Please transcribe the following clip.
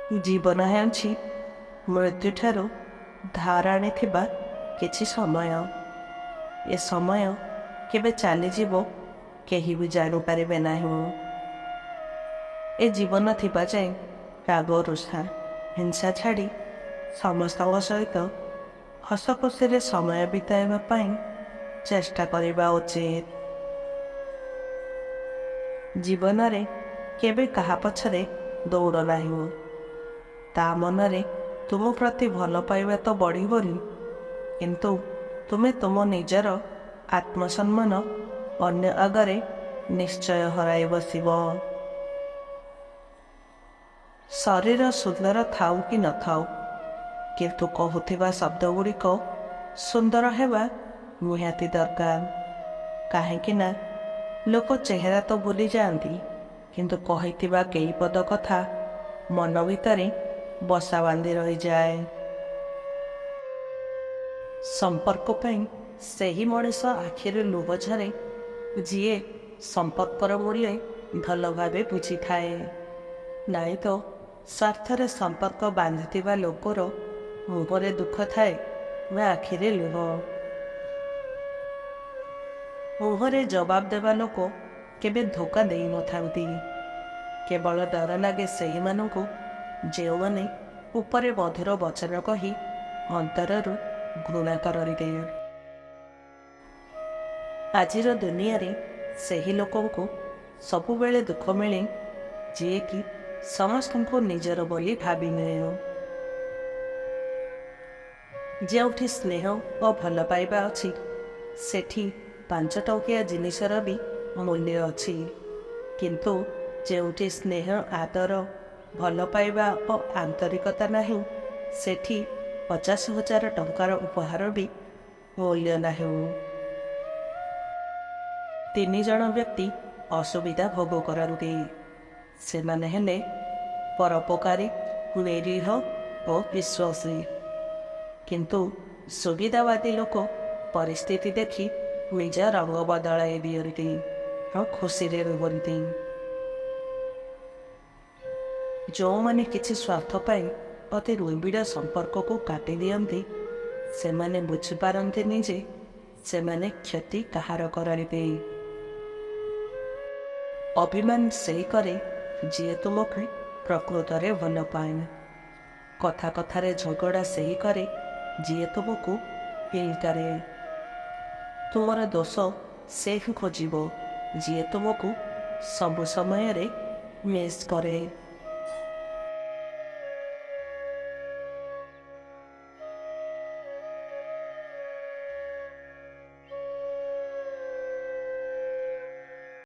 ଜୀବନ ହେଉଛି ମୃତ୍ୟୁଠାରୁ ଧାର ଆଣିଥିବା କିଛି ସମୟ। ଏ ସମୟ କେବେ ଚାଲିଯିବ କେହି ବି ଜାଣିପାରିବେ ନାହିଁ। ଏ ଜୀବନ ଥିବା ଯାଏ ରାଗ ରୁଷା ହିଂସା ଛାଡ଼ି ସମସ୍ତଙ୍କ ସହିତ ହସ ଖୁସିରେ ସମୟ ବିତାଇବା ପାଇଁ ଚେଷ୍ଟା କରିବା ଉଚିତ। ଜୀବନରେ କେବେ କାହା ପଛରେ ଦୌଡ଼ ନାହିଁ। ତା ମନରେ ତୁମ ପ୍ରତି ଭଲ ପାଇବା ତ ବଢ଼ିବନି, କିନ୍ତୁ ତୁମେ ତୁମ ନିଜର ଆତ୍ମସମ୍ମାନ ଅନ୍ୟ ଆଗରେ ନିଶ୍ଚୟ ହରାଇ ବସିବ। ଶରୀର ସୁନ୍ଦର ଥାଉ କି ନଥାଉ, କିନ୍ତୁ କହୁଥିବା ଶବ୍ଦ ଗୁଡ଼ିକ ସୁନ୍ଦର ହେବା ନିହାତି ଦରକାର। କାହିଁକି ନା ଲୋକ ଚେହେରା ତ ଭୁଲି ଯାଆନ୍ତି, କିନ୍ତୁ କହିଥିବା କେଇ ପଦ କଥା ମନ ଭିତରେ ବସା ବାନ୍ଧି ରହିଯାଏ। ସମ୍ପର୍କ ପାଇଁ ସେହି ମଣିଷ ଆଖିରେ ଲୁହ ଝରେ ଯିଏ ସମ୍ପର୍କର ମୂଲ୍ୟ ଭଲ ଭାବେ ବୁଝିଥାଏ। ନାଇଁ ତ ସ୍ୱାର୍ଥରେ ସମ୍ପର୍କ ବାନ୍ଧିଥିବା ଲୋକର ମୁହଁରେ ଦୁଃଖ ଥାଏ ବା ଆଖିରେ ଲୁହ। ମୁହଁରେ ଜବାବ ଦେବା ଲୋକ କେବେ ଧୋକା ଦେଇନଥାନ୍ତି। କେବଳ ଡର ଲାଗେ ସେହିମାନଙ୍କୁ ଯେଉଁମାନେ ଉପରେ ମଧୁର ବଚନ କହି ଅନ୍ତରରୁ ଘୃଣା କରନ୍ତି। ଆଜିର ଦୁନିଆରେ ସେହି ଲୋକଙ୍କୁ ସବୁବେଳେ ଦୁଃଖ ମିଳେ ଯିଏକି ସମସ୍ତଙ୍କୁ ନିଜର ବୋଲି ଭାବି ନିଏ। ଯେଉଁଠି ସ୍ନେହ ଓ ଭଲ ପାଇବା ଅଛି, ସେଠି 5 ଟଙ୍କିଆ ଜିନିଷର ବି ମୂଲ୍ୟ ଅଛି। କିନ୍ତୁ ଯେଉଁଠି ସ୍ନେହ, ଆଦର, ଭଲ ପାଇବା ଓ ଆନ୍ତରିକତା ନାହିଁ, ସେଠି 50,000 ଟଙ୍କାର ଉପହାର ବି ମୂଲ୍ୟ ନାହିଁ। 3 ଜଣ ବ୍ୟକ୍ତି ଅସୁବିଧା ଭୋଗ କରନ୍ତି। ସେମାନେ ହେଲେ ପରୋପକାରୀ, ନିରୀହ ଓ ବିଶ୍ୱାସୀ। କିନ୍ତୁ ସୁବିଧାବାଦୀ ଲୋକ ପରିସ୍ଥିତି ଦେଖି ନିଜ ରଙ୍ଗ ବଦଳାଇ ଦିଅନ୍ତି ଓ ଖୁସିରେ ରୁହନ୍ତି। ଯେଉଁମାନେ କିଛି ସ୍ୱାର୍ଥ ପାଇଁ ଅତି ନିବିଡ଼ ସମ୍ପର୍କକୁ କାଟି ଦିଅନ୍ତି, ସେମାନେ ବୁଝିପାରନ୍ତିନି ଯେ ସେମାନେ କ୍ଷତି କାହାର କରନ୍ତି। ଅଭିମାନ ସେହି କରେ ଯିଏ ତୁମକୁ ପ୍ରକୃତରେ ଭଲ ପାଏ। କଥା କଥାରେ ଝଗଡ଼ା ସେହି କରେ ଯିଏ ତୁମକୁ ଫିଲ୍ କରେ। ତୁମର ଦୋଷ ସେ ହିଁ ଖୋଜିବ ଯିଏ ତୁମକୁ ସବୁ ସମୟରେ ମିସ୍ କରେ।